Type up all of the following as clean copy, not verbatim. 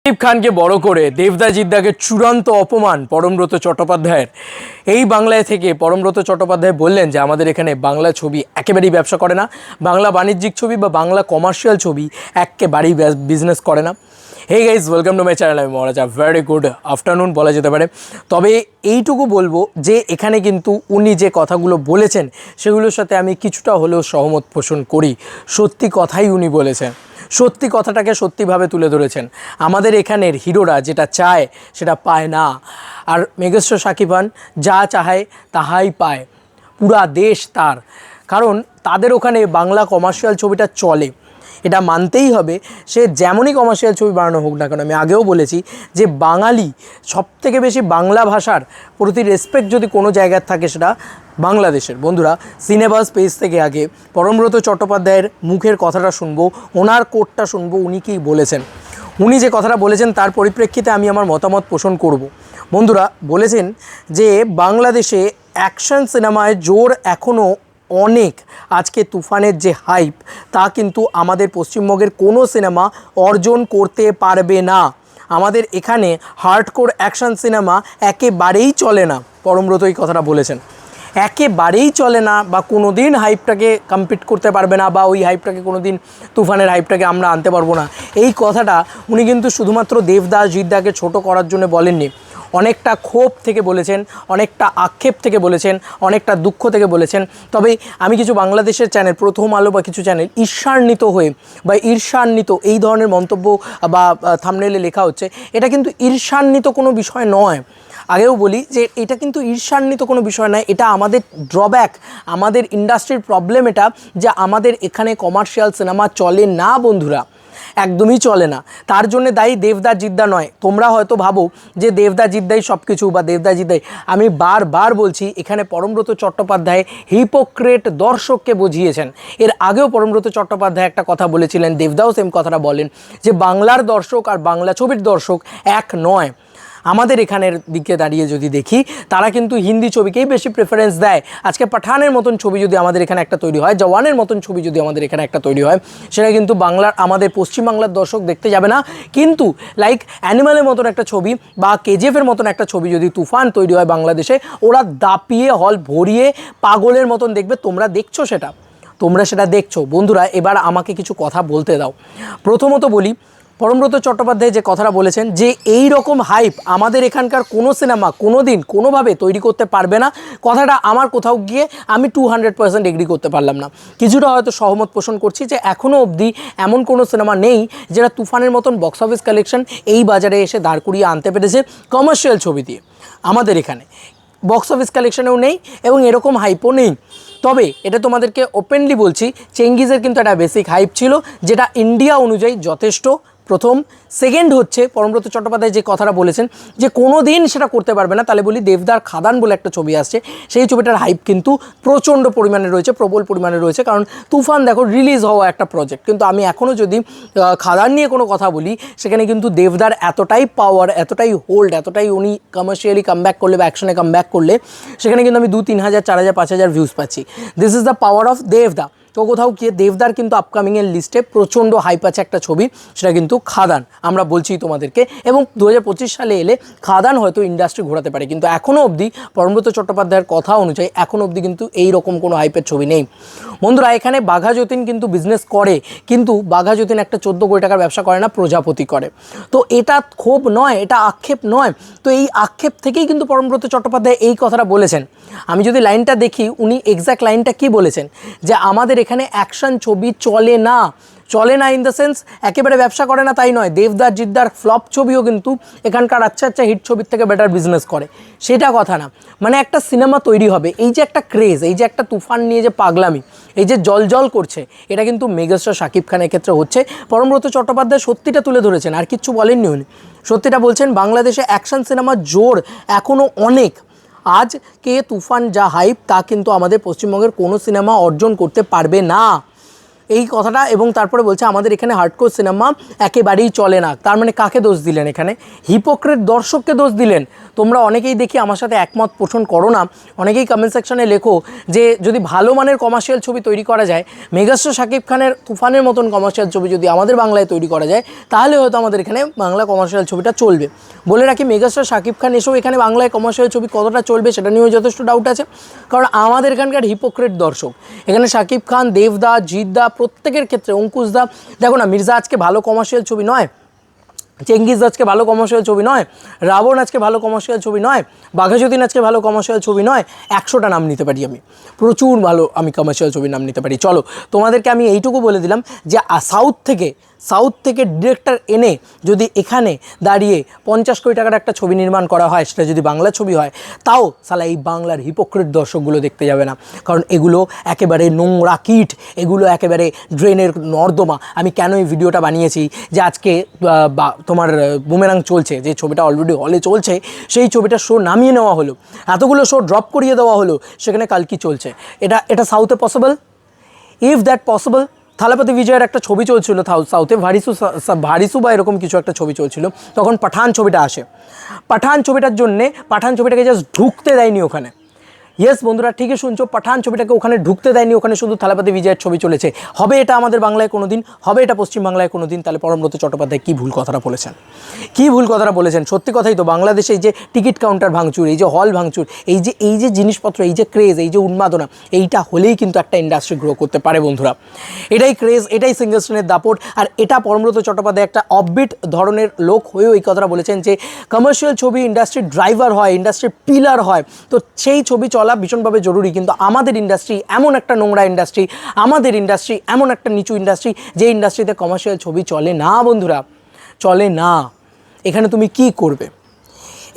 শাকিব খানকে বড় করে দেবদা জিদ্দাকে চূড়ান্ত অপমান পরমব্রত চট্টোপাধ্যায়ের। এই বাংলায় থেকে পরমব্রত চট্টোপাধ্যায় বললেন যে আমাদের এখানে বাংলা ছবি একেবারেই ব্যবসা করে না, বাংলা বাণিজ্যিক ছবি বা বাংলা কমার্শিয়াল ছবি একেবারেই বিজনেস করে না। Hey guys, welcome to my channel. আমি মহারাজ, ভেরি গুড আফটারনুন বলা যেতে পারে। তবে এইটুকু বলবো যে এখানে কিন্তু উনি যে কথাগুলো বলেছেন সেগুলোর সাথে আমি কিছুটা হলেও সহমত পোষণ করি। সত্যি কথাই উনি বলেছেন, সত্যি কথাটাকে সত্যিভাবে তুলে ধরেছেন। আমাদের এখানের হিরোরা যেটা চায় সেটা পায় না, আর মেগাস্টার শাকিব খান যা চায় তাহাই পায়। পুরা দেশ তার, কারণ তাদের ওখানে বাংলা কমার্শিয়াল ছবিটা চলে, এটা মানতেই হবে। সে যেমনই কমার্শিয়াল ছবি বানানো হোক না কেন, আমি আগেও বলেছি যে বাঙালি সবথেকে বেশি বাংলা ভাষার প্রতি রেসপেক্ট যদি কোনো জায়গায় থাকে সেটা বাংলাদেশের। বন্ধুরা, সিনেবাস পেজ থেকে আগে পরমব্রত চট্টোপাধ্যায়ের মুখের কথাটা শুনবো, ওনার কোটটা শুনবো, উনি কী বলেছেন। উনি যে কথাটা বলেছেন তার পরিপ্রেক্ষিতে আমি আমার মতামত পোষণ করব। বন্ধুরা, বলেছেন যে বাংলাদেশে অ্যাকশন সিনেমায় জোর এখনও অনেক। আজকে তুফানের যে হাইপ তা কিন্তু আমাদের পশ্চিমবঙ্গের কোনো সিনেমা অর্জন করতে পারবে না। আমাদের এখানে হার্ডকোর অ্যাকশন সিনেমা একেবারেই চলে না। পরমব্রত এই কথাটা বলেছেন, একেবারেই চলে না, বা কোনো দিন হাইপটাকে কম্পিট করতে পারবে না, বা ওই হাইপটাকে কোনো দিন তুফানের হাইপটাকে আমরা আনতে পারবো না। এই কথাটা উনি কিন্তু শুধুমাত্র দেবদাস জিদ্দাকে ছোট করার জন্য বলেননি, অনেকটা ক্ষোভ থেকে বলেছেন, অনেকটা আক্ষেপ থেকে বলেছেন, অনেকটা দুঃখ থেকে বলেছেন। তবে আমি কিছু বাংলাদেশের চ্যানেল, প্রথম আলো বা কিছু চ্যানেল ঈর্ষান্বিত হয়ে বা ঈর্ষান্বিত এই ধরনের মন্তব্য বা থাম্বনেলে লেখা হচ্ছে, এটা কিন্তু ঈর্ষান্বিত কোনো বিষয় নয়। আগেও বলি যে এটা কিন্তু ঈর্ষান্বিত কোনো বিষয় নয়, এটা আমাদের ড্রব্যাক, আমাদের ইন্ডাস্ট্রির প্রবলেম এটা, যে আমাদের এখানে কমার্শিয়াল সিনেমা চলে না বন্ধুরা, একদমই চলে না। তার জন্য দায়ী দেবদা জিদ্দা নয়। তোমরা হয়তো ভাবো যে দেবদা জিদ্দাই সব কিছু বা দেবদা জিদ্দাই, আমি বারবার বলছি এখানে পরমব্রত চট্টোপাধ্যায় হিপোক্রেট দর্শককে বুঝিয়েছেন। এর আগেও পরমব্রত চট্টোপাধ্যায় একটা কথা বলেছিলেন, দেবদাও সেম কথাটা বলেন, যে বাংলার দর্শক আর বাংলা ছবির দর্শক এক নয়। আমাদের এখানের দিকে দাঁড়িয়ে যদি দেখি, তারা কিন্তু হিন্দি ছবিকেই বেশি প্রেফারেন্স দেয়। আজকে পাঠানের মতন ছবি যদি আমাদের এখানে একটা তৈরি হয়, জওয়ানের মতন ছবি যদি আমাদের এখানে একটা তৈরি হয়, সেটা কিন্তু বাংলার, আমাদের পশ্চিমবাংলার দর্শক দেখতে যাবে না। কিন্তু লাইক অ্যানিমালের মতন একটা ছবি বা কেজিএফের মতন একটা ছবি যদি তুফান তৈরি হয় বাংলাদেশে, ওরা দাপিয়ে হল ভরিয়ে পাগলের মতন দেখবে। তোমরা দেখছো সেটা, তোমরা সেটা দেখছো। বন্ধুরা, এবার আমাকে কিছু কথা বলতে দাও। প্রথমত বলি, পরমব্রত চট্টোপাধ্যায় যে কথাটা বলেছেন যে এই রকম হাইপ আমাদের এখানকার কোনো সিনেমা কোনো দিন কোনোভাবে তৈরি করতে পারবে না, কথাটা আমার কোথাও গিয়ে আমি 200% এগ্রি করতে পারলাম না। কিছুটা হয়তো সহমত পোষণ করছি যে এখনও অবধি এমন কোনো সিনেমা নেই যেটা তুফানের মতন বক্স অফিস কালেকশন এই বাজারে এসে দাঁড় করিয়ে আনতে পেরেছে কমার্শিয়াল ছবি দিয়ে। আমাদের এখানে বক্স অফিস কালেকশনেও নেই এবং এরকম হাইপও নেই। তবে এটা তোমাদেরকে ওপেনলি বলছি, চেঙ্গিজের কিন্তু একটা বেসিক হাইপ ছিল, যেটা ইন্ডিয়া অনুযায়ী যথেষ্ট। প্রথম। সেকেন্ড হচ্ছে পরমব্রত চট্টোপাধ্যায় যে কথাটা বলেছেন যে কোনো দিন সেটা করতে পারবে না, তাহলে বলি দেবদার খাদান বলে একটা ছবি আসছে, সেই ছবিটার হাইপ কিন্তু প্রচণ্ড পরিমাণে রয়েছে, প্রবল পরিমাণে রয়েছে। কারণ তুফান দেখো রিলিজ হওয়া একটা প্রজেক্ট, কিন্তু আমি এখনও যদি খাদান নিয়ে কোনো কথা বলি, সেখানে কিন্তু দেবদার এতটাই পাওয়ার, এতটাই হোল্ড, এতটাই উনি কমার্শিয়ালি কামব্যাক করলে বা অ্যাকশনে কামব্যাক করলে সেখানে কিন্তু আমি 2-3 হাজার 4,000 5,000 ভিউজ পাচ্ছি। This is the power of দেবদা। তো কোথাও গিয়ে দেবদার কিন্তু আপকামিংয়ের লিস্টে প্রচণ্ড হাইপ আছে একটা ছবি, সেটা কিন্তু খাদান। আমরা বলছি তোমাদেরকে, এবং 2025 সালে এলে খাদান হয়তো ইন্ডাস্ট্রি ঘোরাতে পারে, কিন্তু এখনও অবধি পরমব্রত চট্টোপাধ্যায়ের কথা অনুযায়ী এখনও অবধি কিন্তু এই রকম কোনো হাইপের ছবি নেই। বন্ধুরা, এখানে বাঘা যতীন কিন্তু বিজনেস করে, কিন্তু বাঘা যতীন একটা 14 কোটি টাকার ব্যবসা করে না, প্রজাপতি করে। তো এটা ক্ষোভ নয়, এটা আক্ষেপ নয়। তো এই আক্ষেপ থেকেই কিন্তু পরমব্রত চট্টোপাধ্যায় এই কথাটা বলেছেন। আমি যদি লাইনটা দেখি, উনি এক্স্যাক্ট লাইনটা কি বলেছেন, যে আমাদের এখানে অ্যাকশন ছবি চলে না। চলে না ইন দ্য সেন্স একেবারে ব্যবসা করে না তাই নয়, দেবদার জিদ্দার ফ্লপ ছবিও কিন্তু এখানকার আচ্ছা আচ্ছা হিট ছবির থেকে বেটার বিজনেস করে, সেটা কথা না। মানে একটা সিনেমা তৈরি হবে, এই যে একটা ক্রেজ, এই যে একটা তুফান নিয়ে যে পাগলামি, এই যে জল জল করছে, এটা কিন্তু মেগাস্টার শাকিব খানের ক্ষেত্রে হচ্ছে। পরমব্রত চট্টোপাধ্যায় সত্যিটা তুলে ধরেছেন, আর কিচ্ছু বলেননি উনি, সত্যিটা বলছেন। বাংলাদেশে অ্যাকশন সিনেমার জোর এখনও অনেক। আজকে তুফান যা হাইপ তা কিন্তু আমাদের পশ্চিমবঙ্গের কোনো সিনেমা অর্জন করতে পারবে না। এই কথাটা, এবং তারপরে বলছে আমাদের এখানে হার্ডকোর সিনেমা একেবারেই চলে না। তার মানে কাকে দোষ দিলেন এখানে? হিপোক্রেট দর্শককে দোষ দিলেন। তোমরা অনেকেই দেখি আমার সাথে একমত পোষণ করো না, অনেকেই কমেন্ট সেকশনে লেখো যে যদি ভালো মানের কমার্শিয়াল ছবি তৈরি করা যায়, মেগাস্টার শাকিব খানের তুফানের মতন কমার্শিয়াল ছবি যদি আমাদের বাংলায় তৈরি করা যায়, তাহলে হয়তো আমাদের এখানে বাংলা কমার্শিয়াল ছবিটা চলবে। বলে রাখি, মেগাস্টার শাকিব খান এসেও এখানে বাংলায় কমার্শিয়াল ছবি কতটা চলবে সেটা নিয়েও যথেষ্ট ডাউট আছে, কারণ আমাদের এখানকার হিপোক্রেট দর্শক। এখানে শাকিব খান, দেবদা, জিৎদা, প্রত্যেকের ক্ষেত্রে অঙ্কুশদা, দেখো না, মির্জা আজকে ভালো কমার্শিয়াল ছবি নয়, চেঙ্গিজ আজকে ভালো কমার্শিয়াল ছবি নয়, রাবণ আজকে ভালো কমার্শিয়াল ছবি নয়, বাঘাযতীন আজকে ভালো কমার্শিয়াল ছবি নয়। 100টা নাম নিতে পারি আমি, প্রচুর ভালো আমি কমার্শিয়াল ছবির নাম নিতে পারি। চলো, তোমাদেরকে আমি এইটুকু বলে দিলাম যে সাউথ থেকে ডিরেক্টর এনে যদি এখানে দাঁড়িয়ে 50 কোটি টাকার একটা ছবি নির্মাণ করা হয়, সেটা যদি বাংলা ছবি হয়, তাও সালা এই বাংলার হিপোক্রেট দর্শকগুলো দেখতে যাবে না, কারণ এগুলো একেবারে নোংরা কীট, এগুলো একেবারে ড্রেনের নর্দমা। আমি কেন এই ভিডিওটা বানিয়েছি যে আজকে তোমার বুমেরাং চলছে, যে ছবিটা অলরেডি হলে চলছে, সেই ছবিটা শো নামিয়ে নেওয়া হলো, এতগুলো শো ড্রপ করিয়ে দেওয়া হলো, সেখানে কালকি চলছে। এটা সাউথে possible? If that possible, Thalapathy বিজয়ের একটা ছবি চলছিল সাউথে, ভারিসু বা এরকম কিছু একটা ছবি চলছিল, তখন পাঠান ছবিটা আসে। পাঠান ছবিটাকে জাস্ট ঢুকতে দেয়নি ওখানে। ইয়েস বন্ধুরা, ঠিকই শুনছো, পাঠান ছবিটাকে ওখানে ঢুকতে দেয়নি, ওখানে শুধু থালাপতি বিজয়ের ছবি চলেছে। হবে এটা আমাদের বাংলায় কোনো দিন? হবে এটা পশ্চিমবাংলায় কোনো দিন? তাহলে পরমব্রত চট্টোপাধ্যায় কী ভুল কথাটা বলেছেন? সত্যি কথাই তো, বাংলাদেশে এই যে টিকিট কাউন্টার ভাঙচুর, এই যে হল ভাঙচুর, এই যে জিনিসপত্র, এই যে ক্রেজ, এই যে উন্মাদনা, এইটা হলেই কিন্তু একটা ইন্ডাস্ট্রি গ্রো করতে পারে বন্ধুরা। এটাই ক্রেজ, এটাই সিঙ্গেল স্ক্রিনের দাপট। আর এটা পরমব্রত চট্টোপাধ্যায় একটা অফবিট ধরনের লোক হয়েও এই কথাটা বলেছেন যে কমার্শিয়াল ছবি ইন্ডাস্ট্রির ড্রাইভার হয়, ইন্ডাস্ট্রির পিলার হয়, তো সেই ছবি চলা ভীষণভাবে জরুরি। কিন্তু আমাদের ইন্ডাস্ট্রি এমন একটা নোংরা ইন্ডাস্ট্রি, আমাদের ইন্ডাস্ট্রি এমন একটা নিচু ইন্ডাস্ট্রি, যে ইন্ডাস্ট্রিতে কমার্শিয়াল ছবি চলে না বন্ধুরা, চলে না। এখানে তুমি কি করবে?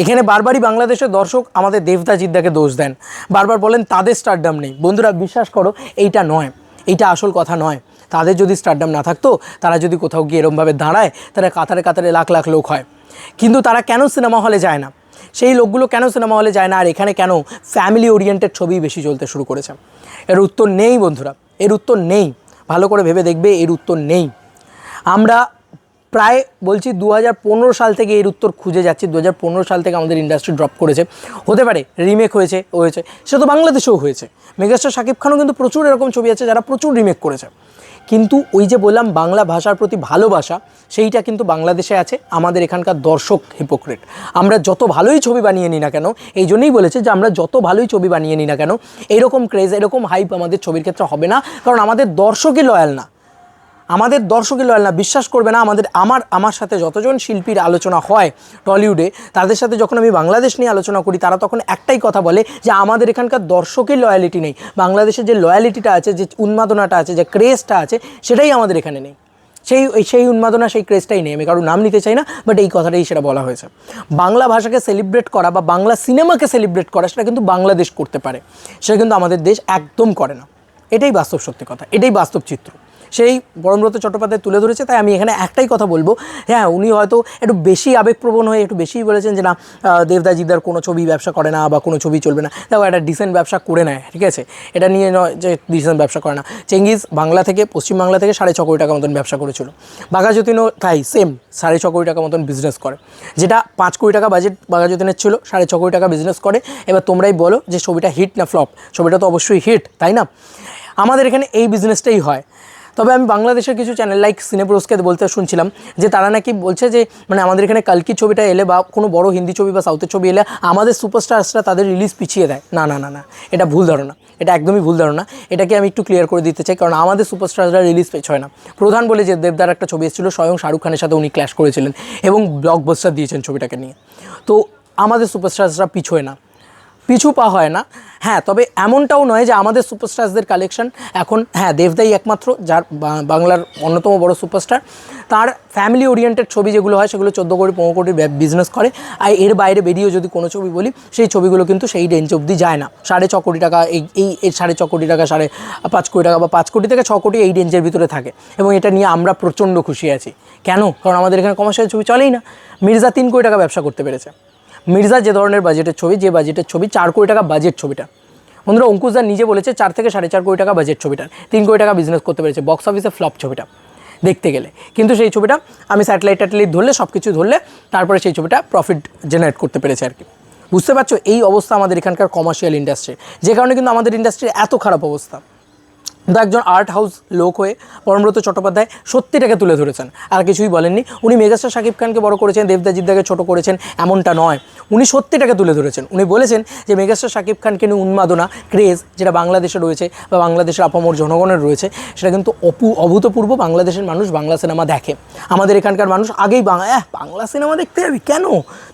এখানে বারবারই বাংলাদেশের দর্শক আমাদের দেবদা জিদ্দাকে দোষ দেন, বারবার বলেন তাদের স্টারডাম নেই। বন্ধুরা বিশ্বাস করো, এইটা নয়, এইটা আসল কথা নয়। তাদের যদি স্টারডাম না থাকতো, তারা যদি কোথাও গিয়ে এরমভাবে দাঁড়ায়, তারা কাতারে কাতারে লাখ লাখ লোক হয়। কিন্তু তারা কেন সিনেমা হলে যায় না? সেই লোকগুলো কেন সিনেমা হলে যায় না? আর এখানে কেন ফ্যামিলি ওরিয়েন্টেড ছবি বেশি চলতে শুরু করেছে? এর উত্তর নেই বন্ধুরা, এর উত্তর নেই। ভালো করে ভেবে দেখবে, এর উত্তর নেই। আমরা প্রায় বলছি 2015 সাল থেকে এর উত্তর খুঁজে যাচ্ছি। 2015 সাল থেকে আমাদের ইন্ডাস্ট্রি ড্রপ করেছে। হতে পারে রিমেক হয়েছে, সে তো বাংলাদেশেও হয়েছে। মেগাস্টার শাকিব খানও কিন্তু প্রচুর এরকম ছবি আছে যারা প্রচুর রিমেক করেছে, কিন্তু ওই যে বললাম বাংলা ভাষার প্রতি ভালোবাসা, সেইটা কিন্তু বাংলাদেশে আছে। আমাদের এখানকার দর্শক হিপোক্রেট। আমরা যত ভালোই ছবি বানিয়ে নিই না কেন, এই জন্যই বলেছে যে আমরা যত ভালোই ছবি বানিয়ে নিই না কেন, এরকম ক্রেজ, এরকম হাইপ আমাদের ছবির ক্ষেত্রে হবে না, কারণ আমাদের দর্শকই লয়াল না। বিশ্বাস করবে না, আমার সাথে যতজন শিল্পীর আলোচনা হয় টলিউডে, তাদের সাথে যখন আমি বাংলাদেশ নিয়ে আলোচনা করি, তারা তখন একটাই কথা বলে যে আমাদের এখানকার দর্শকের লয়ালিটি নেই। বাংলাদেশের যে লয়ালিটিটা আছে, যে উন্মাদনাটা আছে, যে ক্রেজটা আছে, সেটাই আমাদের এখানে নেই। সেই উন্মাদনা, সেই ক্রেজটাই নেই। আমি কারোর নাম নিতে চাই না, বাট এই কথাটাই সেটা বলা হয়েছে। বাংলা ভাষাকে সেলিব্রেট করা বা বাংলা সিনেমাকে সেলিব্রেট করা, সেটা কিন্তু বাংলাদেশ করতে পারে, সেটা কিন্তু আমাদের দেশ একদম করে না। এটাই বাস্তব সত্যি কথা, এটাই বাস্তব চিত্র। সেই পরমব্রত চট্টোপাধ্যায় তুলে ধরেছে। তাই আমি এখানে একটাই কথা বলবো, হ্যাঁ উনি হয়তো একটু বেশি আবেগপ্রবণ হয়ে একটু বেশিই বলেছেন যে না দেবদা জিদ্দার কোনো ছবি ব্যবসা করে না বা কোনো ছবি চলবে না। দেখো একটা ডিসেন্ট ব্যবসা করে নেয়, ঠিক আছে, এটা নিয়ে নয় যে ডিসেন্ট ব্যবসা করে না। চেঙ্গিজ বাংলা থেকে, পশ্চিমবাংলা থেকে 6.5 কোটি টাকা মতন ব্যবসা করেছিল। বাঘাযতীনও তাই সেম 6.5 কোটি টাকা মতন বিজনেস করে, যেটা 5 কোটি টাকা বাজেট বাঘাযতীনের ছিল, 6.5 কোটি টাকা বিজনেস করে। এবার তোমরাই বলো যে ছবিটা হিট না ফ্লপ? ছবিটা তো অবশ্যই হিট, তাই না? আমাদের এখানে এই বিজনেসটাই হয়। তবে আমি বাংলাদেশের কিছু চ্যানেল লাইক সিনেপ্রোসকে বলতে শুনছিলাম যে তারা নাকি বলছে যে মানে আমাদের এখানে কালকি ছবিটা এলে বা কোনো বড় হিন্দি ছবি বা সাউথের ছবি এলে আমাদের সুপারস্টার্সরা তাদের রিলিজ পিছিয়ে দেয়। না না না না, এটা ভুল ধারণা, এটা একদমই ভুল ধারণা। এটাকে আমি একটু ক্লিয়ার করে দিতে চাই, কারণ আমাদের সুপারস্টাররা রিলিজ পেছয় না। প্রধান বলে যে দেবদার একটা ছবি এসেছিলো, স্বয়ং শাহরুখ খানের সাথে উনি ক্ল্যাশ করেছিলেন এবং ব্লকবাস্টার দিয়েছেন ছবিটাকে নিয়ে। তো আমাদের সুপারস্টার্সরা পিছোয় না, পিছু পা হয় না। হ্যাঁ, তবে এমনটাও নয় যে আমাদের সুপারস্টারসদের কালেকশন এখন, হ্যাঁ দেবদাই একমাত্র যার বাংলার অন্যতম বড় সুপারস্টার, তার ফ্যামিলি ওরিয়েন্টেড ছবি যেগুলো হয় সেগুলো 14 কোটি 15 কোটি বিজনেস করে। আর এর বাইরে বেরিয়েও যদি কোনো ছবি বলি, সেই ছবিগুলো কিন্তু সেই রেঞ্জ অবধি যায় না। 6.5 কোটি টাকা, এই 6.5 কোটি টাকা, 5.5 কোটি টাকা বা 5 কোটি থেকে 6 কোটি এই রেঞ্জের ভিতরে থাকে, এবং এটা নিয়ে আমরা প্রচণ্ড খুশি আছি। কেন? কারণ আমাদের এখানে কমার্শিয়াল ছবি চলেই না। মির্জা 3 কোটি টাকা ব্যবসা করতে পেরেছে। মির্জা যে ধরনের বাজেটের ছবি, 4 কোটি টাকা বাজেট ছবিটা, বন্ধুরা অঙ্কুশদা নিজে বলেছে 4 থেকে 4.5 কোটি টাকা বাজেট ছবিটার, 3 কোটি টাকা বিজনেস করতে পেরেছে, বক্স অফিসে ফ্লপ ছবিটা দেখতে গেলে। কিন্তু সেই ছবিটা আমি স্যাটেলাইট ধরলে সব কিছু ধরলে তারপরে সেই ছবিটা প্রফিট জেনারেট করতে পেরেছে আর কি। বুঝতে পারছো এই অবস্থা আমাদের এখানকার কমার্শিয়াল ইন্ডাস্ট্রি, যে কারণে কিন্তু আমাদের ইন্ডাস্ট্রির এত খারাপ অবস্থা। কিন্তু একজন আর্ট হাউস লোক হয়ে পরমব্রত চট্টোপাধ্যায় সত্যিটাকে তুলে ধরেছেন, আর কিছুই বলেননি। উনি মেগাস্টার শাকিব খানকে বড় করেছেন, দেবদাজিদ্দাকে ছোট করেছেন এমনটা নয়, উনি সত্যিটাকে তুলে ধরেছেন। উনি বলেছেন যে মেগাস্টার শাকিব খানকে নিয়ে উন্মাদনা ক্রেজ যেটা বাংলাদেশে রয়েছে বা বাংলাদেশের আপামর জনগণের রয়েছে, সেটা কিন্তু অভূতপূর্ব। বাংলাদেশের মানুষ বাংলা সিনেমা দেখে, আমাদের এখানকার মানুষ আগেই বাংলা সিনেমা দেখতে যাবি কেন,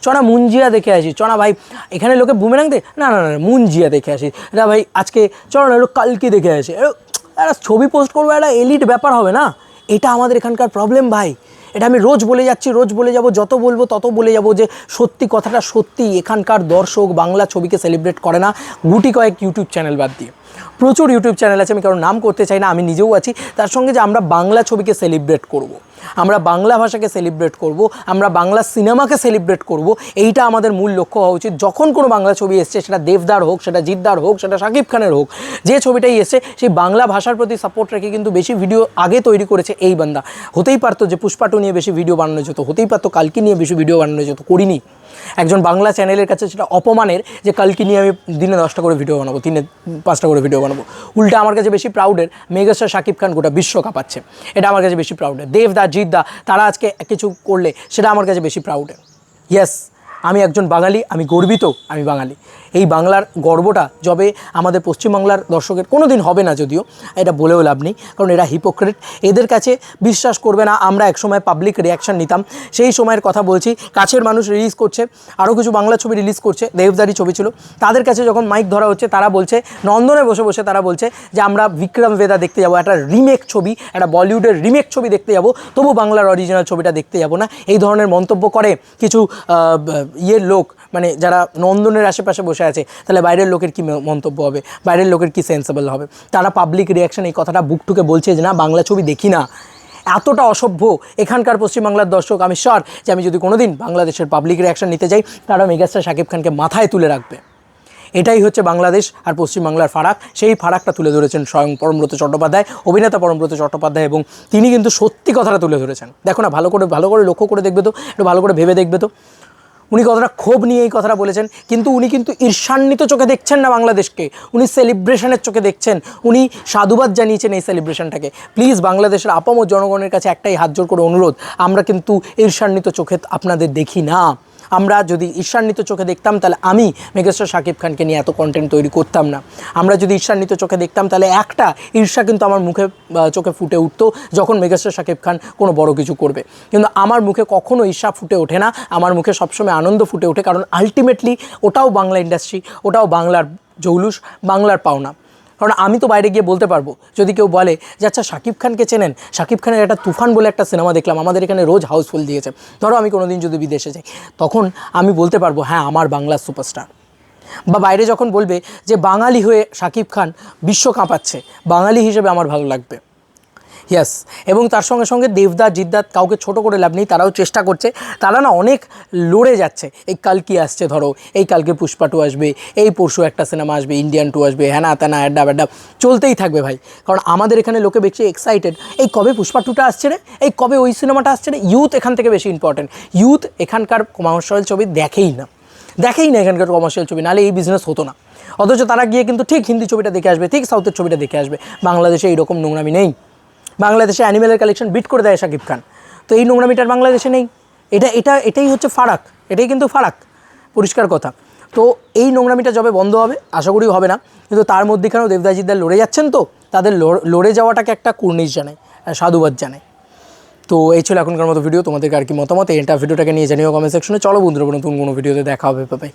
চনা মুঞ্জিয়া দেখে আসি, চনা ভাই এখানে লোকে বুমেরাং দে না না না মুঞ্জিয়া দেখে আসি, না ভাই আজকে চলো না একটু কালকে দেখে আসি, একটা ছবি পোস্ট করবো, একটা এলিট ব্যাপার হবে না। এটা আমাদের এখানকার প্রবলেম ভাই, এটা আমি রোজ বলে যাচ্ছি, রোজ বলে যাব, যত বলবো তত বলে যাব যে সত্যি কথাটা সত্যি। এখানকার দর্শক বাংলা ছবিকে সেলিব্রেট করে না, গুটি কয়েক ইউটিউব চ্যানেল বাদ দিয়ে। প্রচুর ইউটিউব চ্যানেল আছে, আমি কারণ নাম করতে চাই না, আমি নিজেও আছি তার সঙ্গে, যে আমরা বাংলা ছবিকে সেলিব্রেট করব, আমরা বাংলা ভাষাকে সেলিব্রেট করব, আমরা বাংলা সিনেমাকে সেলিব্রেট করব, এইটা আমাদের মূল লক্ষ্য হওয়া উচিত। যখন কোনো বাংলা ছবি এসছে, সেটা দেবদার হোক, সেটা জিদ্দার হোক, সেটা শাকিব খানের হোক, যে ছবিটাই এসছে সেই বাংলা ভাষার প্রতি সাপোর্ট রেখে কিন্তু বেশি ভিডিও আগে তৈরি করেছে এই বান্দা। হতেই পারতো যে পুষ্পা 2 নিয়ে বেশি ভিডিও বানানো যেত, হতেই পারতো কালকি নিয়ে বেশি ভিডিও বানানো যেত, করিনি। একজন বাংলা চ্যানেলের কাছে সেটা অপমানের যে কালকি নিয়ে আমি দিনে 10টা করে ভিডিও বানাবো, 5টা করে ভিডিও বানাবো। উল্টা আমার কাছে বেশি প্রাউডের মেগাস্টার শাকিব খান গোটা বিশ্ব কাঁপাচ্ছে, এটা আমার কাছে বেশি প্রাউডের। দেবদা জিদ্দা তারা আজকে কিছু করলে সেটা আমার কাছে বেশি প্রাউডের। ইয়েস, আমি একজন বাঙালি, আমি গর্বিত, আমি বাঙালি। এই বাংলার গর্বটা যবে আমাদের পশ্চিমবাংলার দর্শকের কোনো দিন হবে না, যদিও এটা বলেও লাভ নেই, কারণ এরা হিপোক্রেট। এদের কাছে বিশ্বাস করবে না, আমরা একসময় পাবলিক রিয়াকশান নিতাম, সেই সময়ের কথা বলছি। কাছের মানুষ রিলিজ করছে, আরও কিছু বাংলা ছবি রিলিজ করছে, দেবদারি ছবি ছিল, তাদের কাছে যখন মাইক ধরা হচ্ছে তারা বলছে, নন্দনে বসে বসে তারা বলছে যে আমরা বিক্রম বেদা দেখতে যাবো, একটা রিমেক ছবি, একটা বলিউডের রিমেক ছবি দেখতে যাবো, তবু বাংলার অরিজিনাল ছবিটা দেখতে যাবো না। এই ধরনের মন্তব্য করে কিছু ইয়ের লোক, মানে যারা নন্দনের আশেপাশে বসে আছে। তাহলে বাইরের লোকের কী মন্তব্য হবে, বাইরের লোকের কী সেন্সেবল হবে? তারা পাবলিক রিয়াকশন এই কথাটা বুক ঠুকে বলছে যে না বাংলা ছবি দেখি না। এতটা অসভ্য এখানকার পশ্চিমবাংলার দর্শক, আমি শিওর যে আমি যদি কোনো দিন বাংলাদেশের পাবলিক রিয়াকশন নিতে যাই, তারা মেগাস্টার শাকিব খানকে মাথায় তুলে রাখবে। এটাই হচ্ছে বাংলাদেশ আর পশ্চিমবাংলার ফারাক। সেই ফারাকটা তুলে ধরেছেন স্বয়ং পরমব্রত চট্টোপাধ্যায়, অভিনেতা পরমব্রত চট্টোপাধ্যায়, এবং তিনি কিন্তু সত্যি কথাটা তুলে ধরেছেন। দেখো না, ভালো করে লক্ষ্য করে দেখবে তো, একটু ভালো করে ভেবে দেখবে তো। উনি কতটা ক্ষোভ নিয়ে এই কথাটা বলেছেন, কিন্তু উনি কিন্তু ঈর্ষান্বিত চোখে দেখছেন না বাংলাদেশকে, উনি সেলিব্রেশনের চোখে দেখছেন, উনি সাধুবাদ জানিয়েছেন এই সেলিব্রেশনটাকে। প্লিজ বাংলাদেশের আপামর জনগণের কাছে একটাই হাত জোর করে অনুরোধ, আমরা কিন্তু ঈর্ষান্বিত চোখে আপনাদের দেখি না। আমরা যদি ঈর্ষান্বিত চোখে দেখতাম তাহলে আমি মেগাস্টার শাকিব খানকে নিয়ে এত কন্টেন্ট তৈরি করতাম না। আমরা যদি ঈর্ষান্বিত চোখে দেখতাম তাহলে একটা ঈর্ষা কিন্তু আমার মুখে চোখে ফুটে উঠতো যখন মেগাস্টার শাকিব খান কোনো বড় কিছু করবে। কিন্তু আমার মুখে কখনো ঈর্ষা ফুটে ওঠে না, আমার মুখে সবসময় আনন্দ ফুটে ওঠে, কারণ আলটিমেটলি ওটাও বাংলা ইন্ডাস্ট্রি, ওটাও বাংলার জৌলুস, বাংলার পাওনা। কারণ আমি তো বাইরে গিয়ে বলতে পারবো, যদি কেউ বলে যে আচ্ছা শাকিব খানকে চেনেন, শাকিব খানের একটা তুফান বলে একটা সিনেমা দেখলাম, আমাদের এখানে রোজ হাউসফুল দিয়েছে, ধরো আমি কোনো দিন যদি বিদেশে যাই, তখন আমি বলতে পারবো হ্যাঁ আমার বাংলার সুপারস্টার। বা বাইরে যখন বলবে যে বাঙালি হয়ে শাকিব খান বিশ্ব কাঁপাচ্ছে, বাঙালি হিসেবে আমার ভালো লাগবে। ইয়েস, এবং তার সঙ্গে সঙ্গে দেবদা জিদ্দাত কাউকে ছোট করে লাভ নেই, তারাও চেষ্টা করছে, তারা না অনেক লড়ে যাচ্ছে। এই কালকি আসছে, ধরো এই কালকে পুষ্পা 2 আসবে, এই পরশু একটা সিনেমা আসবে, ইন্ডিয়ান 2 আসবে, হ্যানা ত্যানা অ্যাড্ডা ব্যাড্ডা চলতেই থাকবে ভাই। কারণ আমাদের এখানে লোকে বেশি এক্সাইটেড, এই কবে পুষ্পা 2টা আসছে রে, এই কবে ওই সিনেমাটা আসছে রে। ইউথ এখান থেকে বেশি ইম্পর্টেন্ট, ইউথ এখানকার কমার্শিয়াল ছবি দেখেই না এখানকার কমার্শিয়াল ছবি, নাহলে এই বিজনেস হতো না। অথচ তারা গিয়ে কিন্তু ঠিক হিন্দি ছবিটা দেখে আসবে, ঠিক সাউথের ছবিটা দেখে আসবে। বাংলাদেশে এইরকম নোংরামি নেই, বাংলাদেশে অ্যানিমেলের কালেকশন বিট করে দেয় শাকিব খান, তো এই নোংরামিটার বাংলাদেশে নেই। এটাই হচ্ছে ফারাক, এটাই কিন্তু ফারাক, পরিষ্কার কথা। তো এই নোংরামিটা যবে বন্ধ হবে, আশা করি হবে না, কিন্তু তার মধ্যেখানেও দেবদাজিদ্দার লড়ে যাচ্ছেন, তো তাদের লড়ে যাওয়াটাকে একটা কুর্নিশ জানাই, সাধুবাদ জানাই। তো এই ছিল এখনকার মতো ভিডিও, তোমাদেরকে আর কি মতামত, এটা ভিডিওটাকে নিয়ে জানিও কমেন্ট সেকশনে। চলো বন্ধুরা, নতুন কোনো ভিডিওতে দেখা হবে, বাই।